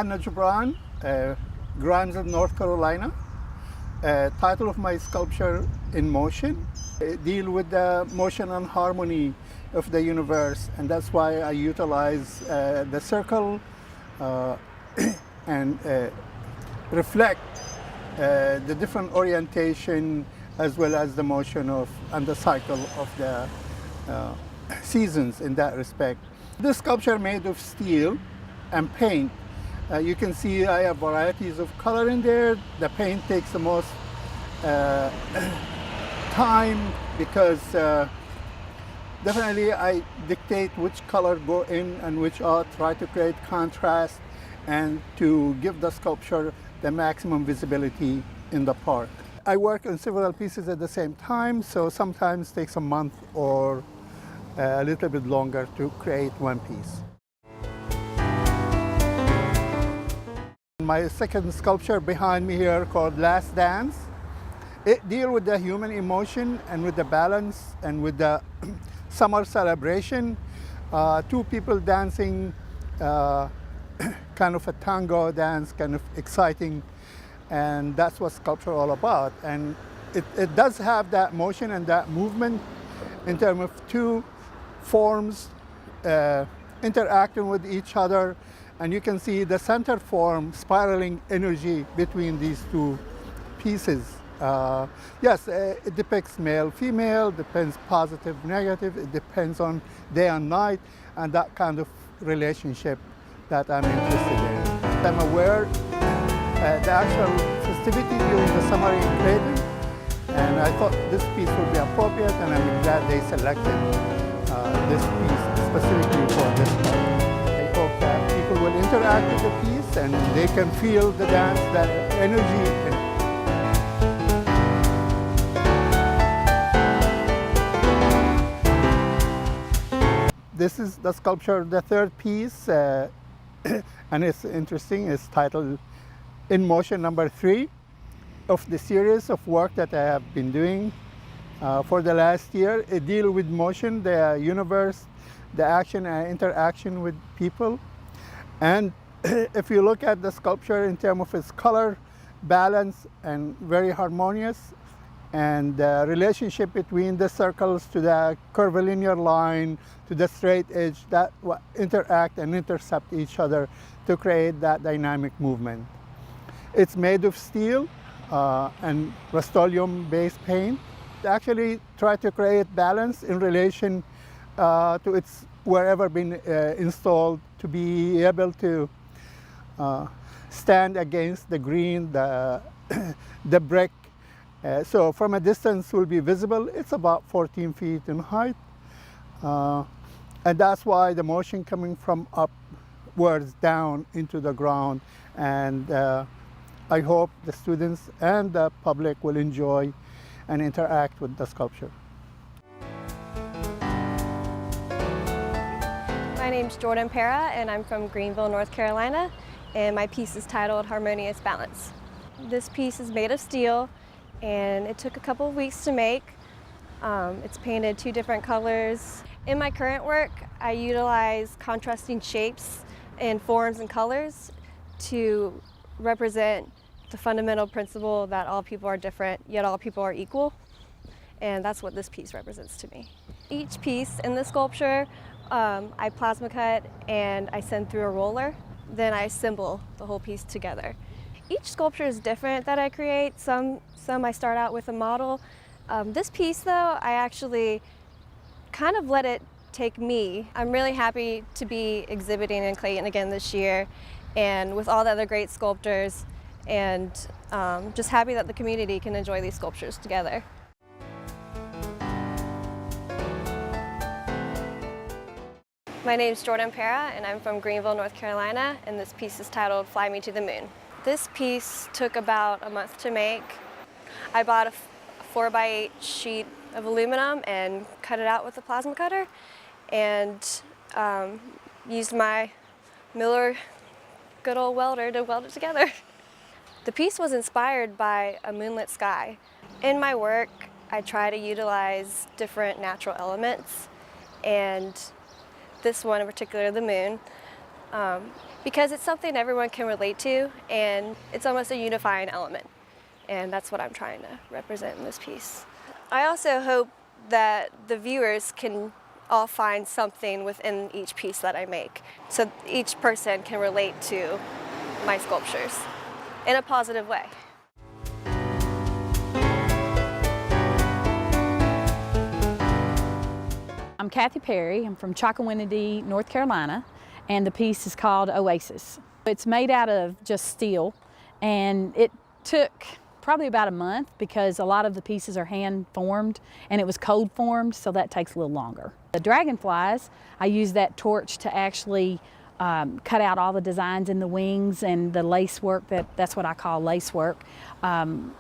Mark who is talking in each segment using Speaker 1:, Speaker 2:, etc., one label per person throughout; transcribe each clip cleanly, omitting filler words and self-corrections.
Speaker 1: Hanna Jubran, Grimesland, North Carolina. Title of my sculpture, In Motion. Deal with the motion and harmony of the universe, and that's why I utilize the circle and reflect the different orientation as well as the motion of and the cycle of the seasons in that respect. This sculpture made of steel and paint. You can see I have varieties of color in there. The paint takes the most time because definitely I dictate which color go in and which out, try to create contrast and to give the sculpture the maximum visibility in the park. I work on several pieces at the same time, so sometimes it takes a month or a little bit longer to create one piece. My second sculpture behind me here called Last Dance. It deals with the human emotion and with the balance and with the summer celebration. Two people dancing kind of a tango dance, kind of exciting, and that's what sculpture all about. And it does have that motion and that movement in terms of two forms interacting with each other, and you can see the center form spiraling energy between these two pieces. Yes, it depicts male, female, depends positive, negative, it depends on day and night, and that kind of relationship that I'm interested in. I'm aware the actual festivity during the summer in Clayton, and I thought this piece would be appropriate, and I'm glad they selected this piece specifically for this part. I hope that people will interact with the piece and they can feel the dance, that energy in it. This is the sculpture, the third piece, and it's interesting. It's titled In Motion number 3 of the series of work that I have been doing for the last year. It deals with motion, the universe, the action and interaction with people. And if you look at the sculpture in terms of its color, balance, and very harmonious, and the relationship between the circles to the curvilinear line to the straight edge that interact and intercept each other to create that dynamic movement. It's made of steel and Rust-Oleum-based paint. Actually try to create balance in relation to its wherever been installed to be able to stand against the green, the brick. So from a distance will be visible. It's about 14 feet in height. And that's why the motion coming from upwards down into the ground. And I hope the students and the public will enjoy and interact with the sculpture.
Speaker 2: My name's Parah, and I'm from Greenville, North Carolina, and my piece is titled Harmonious Balance. This piece is made of steel, and it took a couple of weeks to make. It's painted 2 different colors. In my current work, I utilize contrasting shapes and forms and colors to represent the fundamental principle that all people are different, yet all people are equal. And that's what this piece represents to me. Each piece in the sculpture, I plasma cut and I send through a roller. Then I assemble the whole piece together. Each sculpture is different that I create. Some I start out with a model. This piece though, I actually kind of let it take me. I'm really happy to be exhibiting in Clayton again this year and with all the other great sculptors, and just happy that the community can enjoy these sculptures together. My name is Parah, and I'm from Greenville, North Carolina, and this piece is titled Fly Me to the Moon. This piece took about a month to make. I bought a 4x8 sheet of aluminum and cut it out with a plasma cutter, and used my Miller good old welder to weld it together. The piece was inspired by a moonlit sky. In my work, I try to utilize different natural elements, and this one in particular, the moon, because it's something everyone can relate to, and it's almost a unifying element. And that's what I'm trying to represent in this piece. I also hope that the viewers can all find something within each piece that I make, so each person can relate to my sculptures in a positive way.
Speaker 3: I'm Cathy Perry. I'm from Chocowinity, North Carolina, and the piece is called Oasis. It's made out of just steel, and it took probably about a month because a lot of the pieces are hand formed and it was cold formed, so that takes a little longer. The dragonflies, I use that torch to actually cut out all the designs in the wings and the lace work. That's what I call lace work. And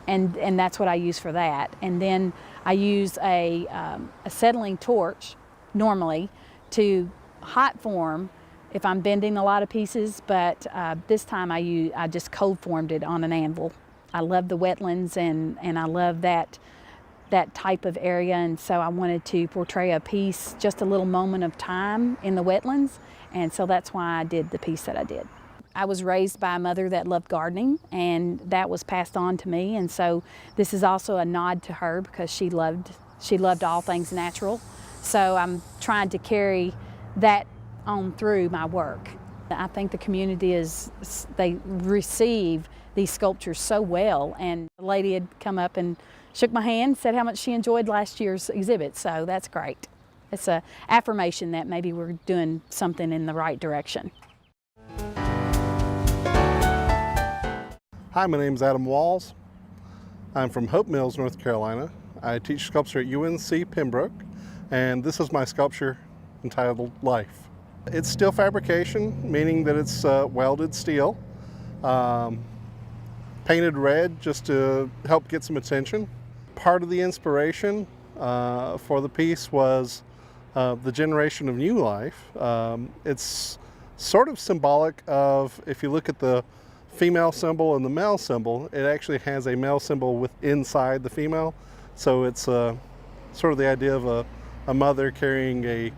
Speaker 3: that's what I use for that. And then I use a acetylene torch normally to hot form if I'm bending a lot of pieces, but this time I just cold formed it on an anvil. I love the wetlands and I love that type of area, and so I wanted to portray a piece, just a little moment of time in the wetlands, and so that's why I did the piece that I did. I was raised by a mother that loved gardening, and that was passed on to me, and so this is also a nod to her because she loved all things natural. So I'm trying to carry that on through my work. I think the community they receive these sculptures so well, and the lady had come up and shook my hand, said how much she enjoyed last year's exhibit, so that's great. It's an affirmation that maybe we're doing something in the right direction.
Speaker 4: Hi, my name is Adam Walls. I'm from Hope Mills, North Carolina. I teach sculpture at UNC Pembroke, and this is my sculpture entitled Life. It's steel fabrication, meaning that it's welded steel, painted red just to help get some attention. Part of the inspiration for the piece was the generation of new life. It's sort of symbolic of, if you look at the female symbol and the male symbol, it actually has a male symbol inside the female. So it's sort of the idea of a mother carrying a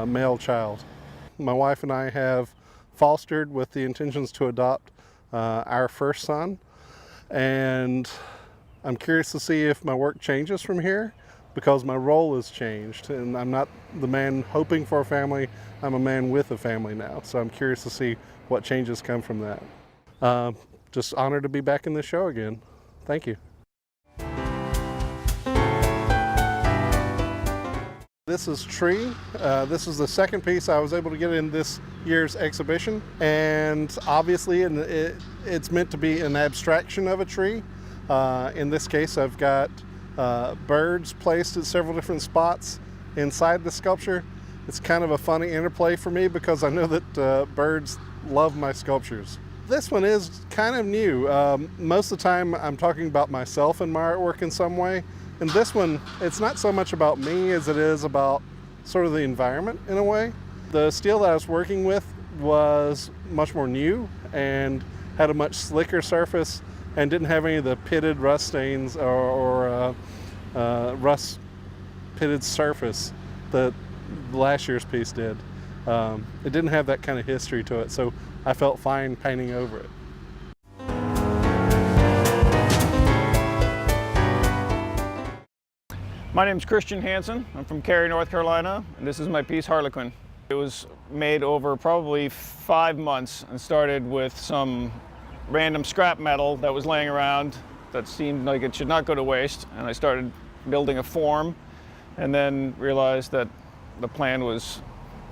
Speaker 4: male child. My wife and I have fostered with the intentions to adopt our first son, and I'm curious to see if my work changes from here, because my role has changed and I'm not the man hoping for a family, I'm a man with a family now. So I'm curious to see what changes come from that. Just honored to be back in the show again. Thank you. This is Tree. This is the second piece I was able to get in this year's exhibition, and obviously it's meant to be an abstraction of a tree. In this case, I've got birds placed at several different spots inside the sculpture. It's kind of a funny interplay for me because I know that birds love my sculptures. This one is kind of new. Most of the time I'm talking about myself and my artwork in some way. And this one, it's not so much about me as it is about sort of the environment in a way. The steel that I was working with was much more new and had a much slicker surface and didn't have any of the pitted rust stains or rust pitted surface that last year's piece did. It didn't have that kind of history to it, so I felt fine painting over it.
Speaker 5: My name is Hansen. I'm from Cary, North Carolina, and this is my piece Harlequin. It was made over probably 5 months and started with some random scrap metal that was laying around that seemed like it should not go to waste, and I started building a form and then realized that the plan was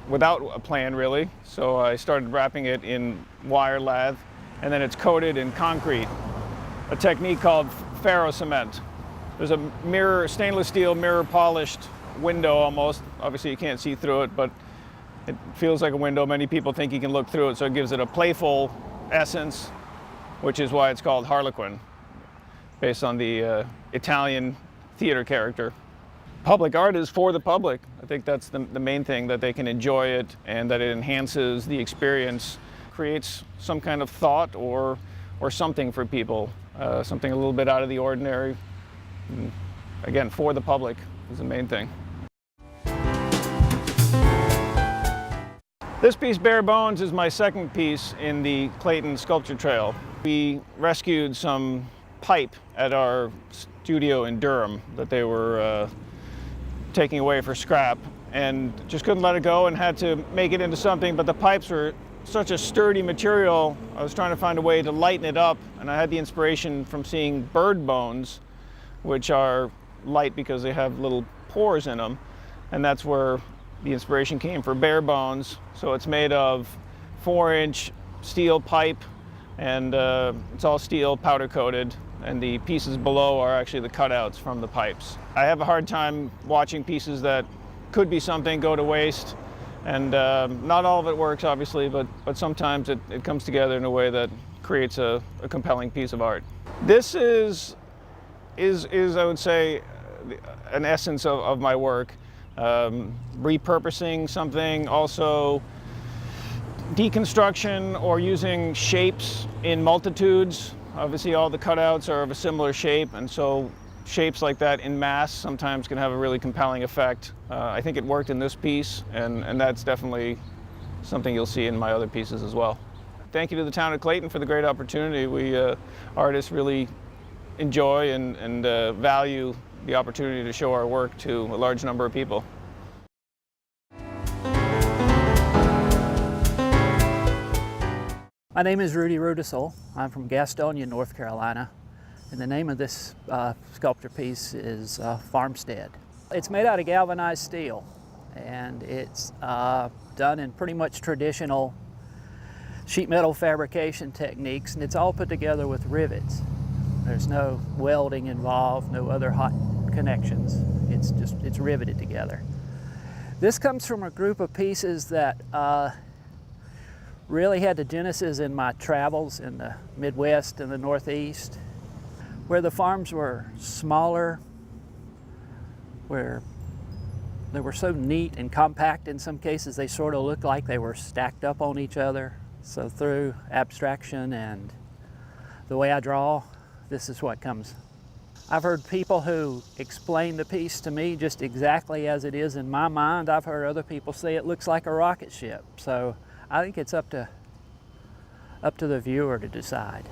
Speaker 5: without a plan really, so I started wrapping it in wire lath, and then it's coated in concrete, a technique called ferro cement. There's a stainless steel mirror polished window almost. Obviously you can't see through it, but it feels like a window. Many people think you can look through it, so it gives it a playful essence, which is why it's called Harlequin, based on the Italian theater character. Public art is for the public. I think that's the main thing, that they can enjoy it and that it enhances the experience, creates some kind of thought or something for people, something a little bit out of the ordinary. And again, for the public is the main thing. This piece, Bare Bones, is my second piece in the Clayton sculpture trail. We rescued some pipe at our studio in Durham that they were taking away for scrap, and just couldn't let it go and had to make it into something, but the pipes were such a sturdy material. I was trying to find a way to lighten it up, and I had the inspiration from seeing bird bones, which are light because they have little pores in them, and that's where the inspiration came for Bare Bones. So it's made of 4-inch steel pipe, and it's all steel, powder coated, and the pieces below are actually the cutouts from the pipes. I have a hard time watching pieces that could be something go to waste, and not all of it works, obviously, but sometimes it comes together in a way that creates a compelling piece of art. This is I would say, an essence of my work. Repurposing something, also deconstruction or using shapes in multitudes. Obviously all the cutouts are of a similar shape, and so shapes like that in mass sometimes can have a really compelling effect. I think it worked in this piece, and that's definitely something you'll see in my other pieces as well. Thank you to the town of Clayton for the great opportunity. We artists really enjoy and value the opportunity to show our work to a large number of people.
Speaker 6: My name is Rudy Rudisill. I'm from Gastonia, North Carolina, and the name of this sculpture piece is Farmstead. It's made out of galvanized steel, and it's done in pretty much traditional sheet metal fabrication techniques, and it's all put together with rivets. There's no welding involved, no other hot connections. It's riveted together. This comes from a group of pieces that really had the genesis in my travels in the Midwest and the Northeast, where the farms were smaller, where they were so neat and compact. In some cases, they sort of looked like they were stacked up on each other. So through abstraction and the way I draw, this is what comes. I've heard people who explain the piece to me just exactly as it is in my mind. I've heard other people say it looks like a rocket ship. So I think it's up to the viewer to decide.